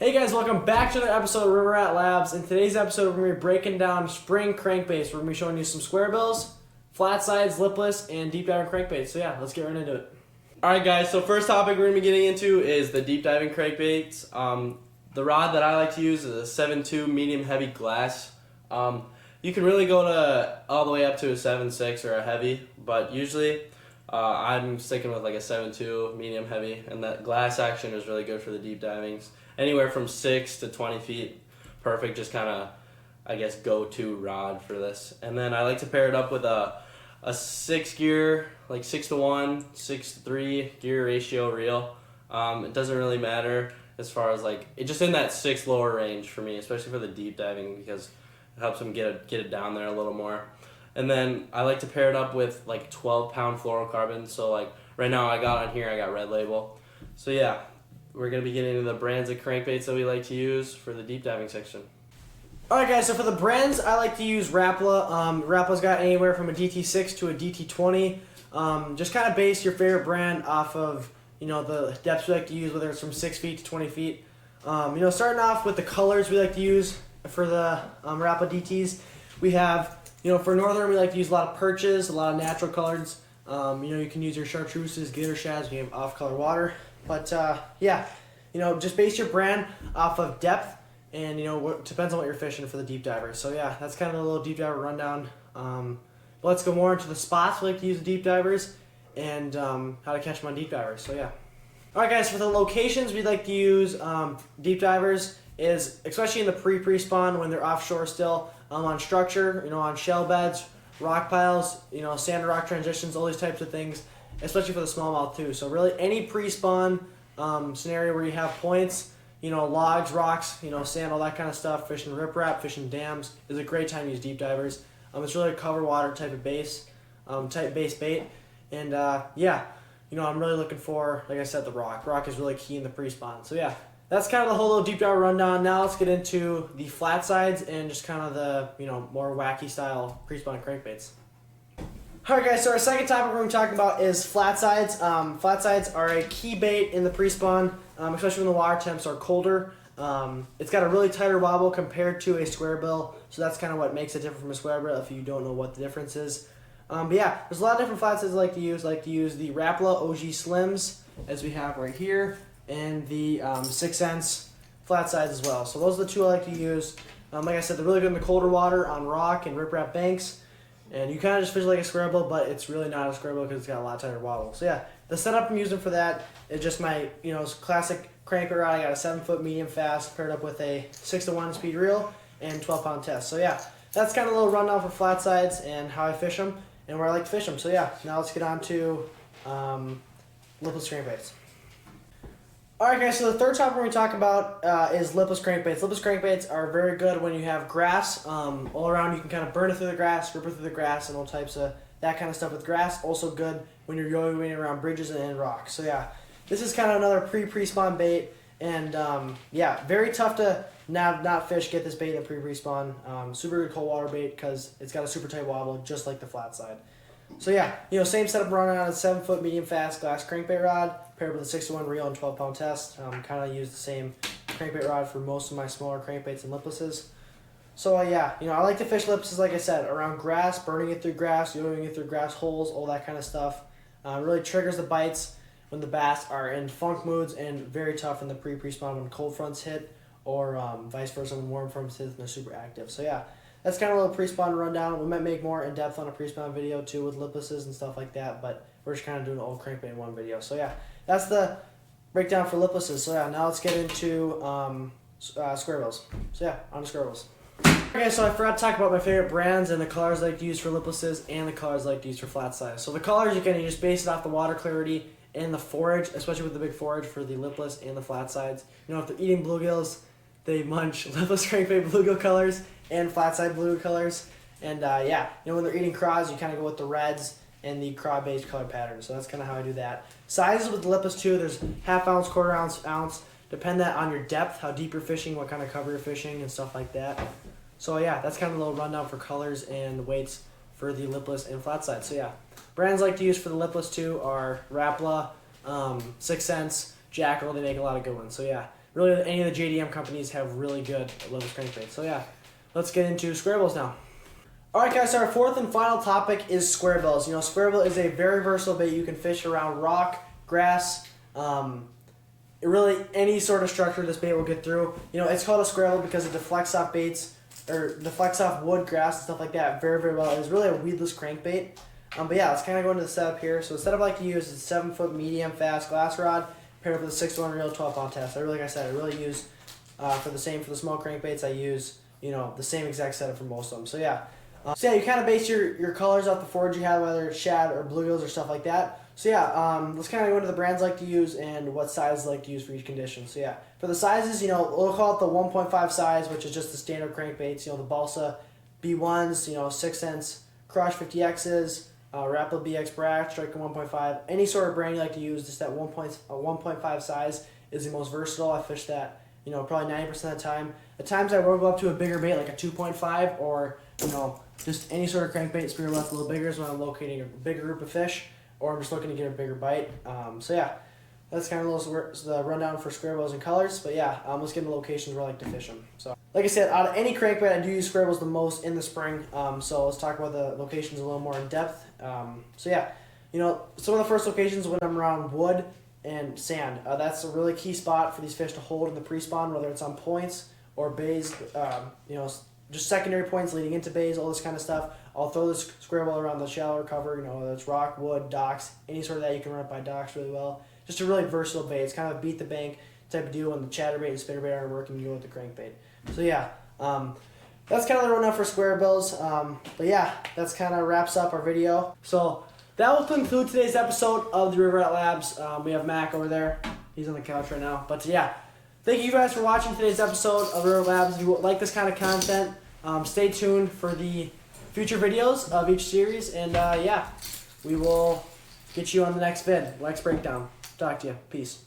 Hey guys, welcome back to another episode of TheRiverRatLabs. In today's episode, we're going to be breaking down spring crankbaits. We're going to be showing you some square bills, flat sides, lipless, and deep diving crankbaits. So yeah, let's get right into it. Alright guys, so first topic we're going to be getting into is the deep diving crankbaits. The rod that I like to use is a 7.2 medium heavy glass. You can really go to all the way up to a 7.6 or a heavy, but usually I'm sticking with like a 7.2 medium heavy, and that glass action is really good for the deep divings. Anywhere from 6 to 20 feet, perfect, just kind of, I guess, go-to rod for this. And then I like to pair it up with a 6 gear, like 6-to-1, 6-to-3 gear ratio reel. It doesn't really matter as far as like, it just in that 6 lower range for me, especially for the deep diving, because it helps them get it down there a little more. And then I like to pair it up with like 12-pound fluorocarbon. So like right now I got Red Label. So yeah, we're going to be getting into the brands of crankbaits that we like to use for the deep diving section. Alright guys, so for the brands, I like to use Rapala. Rapala's got anywhere from a DT6 to a DT20. Just kind of base your favorite brand off of, the depths we like to use, whether it's from 6 feet to 20 feet. Starting off with the colors we like to use for the Rapala DTs. We have, for northern, we like to use a lot of perches, a lot of natural colors. You can use your chartreuses, gator shads, you have off-color water. But just base your brand off of depth, and depends on what you're fishing for the deep diver. So yeah, that's kind of a little deep diver rundown. Let's go more into the spots we like to use the deep divers, and how to catch them on deep divers. So yeah. Alright guys, for the locations we like to use deep divers is, especially in the pre-spawn when they're offshore still, on structure, on shell beds, rock piles, sand to rock transitions, all these types of things, especially for the smallmouth too. So really any pre-spawn scenario where you have points, logs, rocks, sand, all that kind of stuff, fishing riprap, fishing dams is a great time to use deep divers. It's really a cover water type of base, type base bait. And I'm really looking for, like I said, the rock. Rock is really key in the pre-spawn. So yeah, that's kind of the whole little deep dive rundown. Now let's get into the flat sides and just kind of the, more wacky style pre-spawn crankbaits. Alright guys, so our second topic we're going to be talking about is flat sides. Flat sides are a key bait in the pre-spawn, especially when the water temps are colder. It's got a really tighter wobble compared to a square bill, so that's kind of what makes it different from a square bill if you don't know what the difference is. There's a lot of different flat sides I like to use. I like to use the Rapala OG Slims, as we have right here, and the 6 cents flat sides as well. So those are the two I like to use. Like I said, they're really good in the colder water on rock and riprap banks. And you kind of just fish like a square bill, but it's really not a square bill because it's got a lot tighter wobble. So yeah, the setup I'm using for that is just my, classic crankbait rod. I got a 7-foot medium fast paired up with a 6-to-1 speed reel and 12-pound test. So yeah, that's kind of a little rundown for flat sides and how I fish them and where I like to fish them. So yeah, now let's get on to lipless crankbaits. Alright guys, so the third topic we're going to talk about is lipless crankbaits. Lipless crankbaits are very good when you have grass all around. You can kind of burn it through the grass, rip it through the grass, and all types of that kind of stuff with grass. Also good when you're yo-yoing around bridges and rocks. So yeah, this is kind of another pre-spawn bait, and very tough to not fish, get this bait in the pre-spawn. Super good cold water bait because it's got a super tight wobble just like the flat side. So yeah, same setup running on a 7-foot medium fast glass crankbait rod paired with a 6-to-1 reel and 12-pound test. Kind of use the same crankbait rod for most of my smaller crankbaits and liplesses. So I like to fish liplesses, like I said, around grass, burning it through grass, yo-yoing it through grass holes, all that kind of stuff. Really triggers the bites when the bass are in funk moods, and very tough in the pre-spawn when cold fronts hit, or vice versa when warm fronts hit and they're super active. So yeah, that's kind of a little pre-spawn rundown. We might make more in-depth on a pre-spawn video too with liplesses and stuff like that, but we're just kind of doing an old crankbait in one video. So yeah, that's the breakdown for liplesses. So yeah, now let's get into square bills. So yeah, on to square bills. Okay, so I forgot to talk about my favorite brands and the colors I like to use for liplesses and the colors I like to use for flat size. So the colors, you just base it off the water clarity and the forage, especially with the big forage for the lipless and the flat sides. If they're eating bluegills, they munch lipless crankbait bluegill colors and flat side bluegill colors. And when they're eating craws, you kind of go with the reds and the craw-based color pattern. So that's kind of how I do that. Sizes with the lipless too, there's half ounce, quarter ounce, depending on your depth, how deep you're fishing, what kind of cover you're fishing, and stuff like that. So yeah, that's kind of a little rundown for colors and weights for the lipless and flat side. So yeah, brands I like to use for the lipless too are Rapala, 6 cents, Jackal. They make a lot of good ones. So yeah, really any of the JDM companies have really good lipless crankbaits. So yeah, let's get into square bills now. Alright guys, so our fourth and final topic is square bills. You know, square bill is a very versatile bait. You can fish around rock, grass, really any sort of structure this bait will get through. You know, it's called a square bill because it deflects off baits, or deflects off wood, grass, and stuff like that very, very well. It's really a weedless crankbait. But yeah, let's kind of go into the setup here. So the setup I like to use is a 7-foot medium fast glass rod paired up with a 6-to-1 reel 12-pound test. Like I said, I really use, for the small crankbaits, I use, you know, the same exact setup for most of them. So yeah. You kind of base your colors off the forage you have, whether it's shad or bluegills or stuff like that. So yeah, let's kind of go into the brands I like to use and what size I like to use for each condition. So yeah, for the sizes, you know, we'll call it the 1.5 size, which is just the standard crankbaits. You know, the Balsa B1s, you know, 6-cents, Crush 50Xs, Rapala BX Brack, Striker 1.5. Any sort of brand you like to use, just that 1.5 size is the most versatile. I fish that, you know, probably 90% of the time. At times I will go up to a bigger bait like a 2.5 or, you know, just any sort of crankbait, spear left a little bigger is when I'm locating a bigger group of fish or I'm just looking to get a bigger bite. So yeah, that's kind of the rundown for square bills and colors. But yeah, let's get into locations where I like to fish them. So like I said, out of any crankbait, I do use square bills the most in the spring. So let's talk about the locations a little more in depth. So yeah, you know, some of the first locations when I'm around wood and sand. That's a really key spot for these fish to hold in the pre-spawn, whether it's on points or bays, you know, just secondary points leading into bays, all this kind of stuff. I'll throw this square bill around the shallower cover, you know, whether it's rock, wood, docks, any sort of that. You can run it by docks really well. Just a really versatile bait. It's kind of a beat the bank type of deal when the chatterbait and spinnerbait aren't working, you go with the crankbait. So yeah, that's kind of the rundown for square bills. But yeah, that's kind of wraps up our video. So that will conclude today's episode of the TheRiverRatLabs. We have Mac over there. He's on the couch right now. But yeah, thank you guys for watching today's episode of TheRiverRatLabs. If you like this kind of content, stay tuned for the future videos of each series. And yeah, we will get you on the next vid, next breakdown. Talk to you. Peace.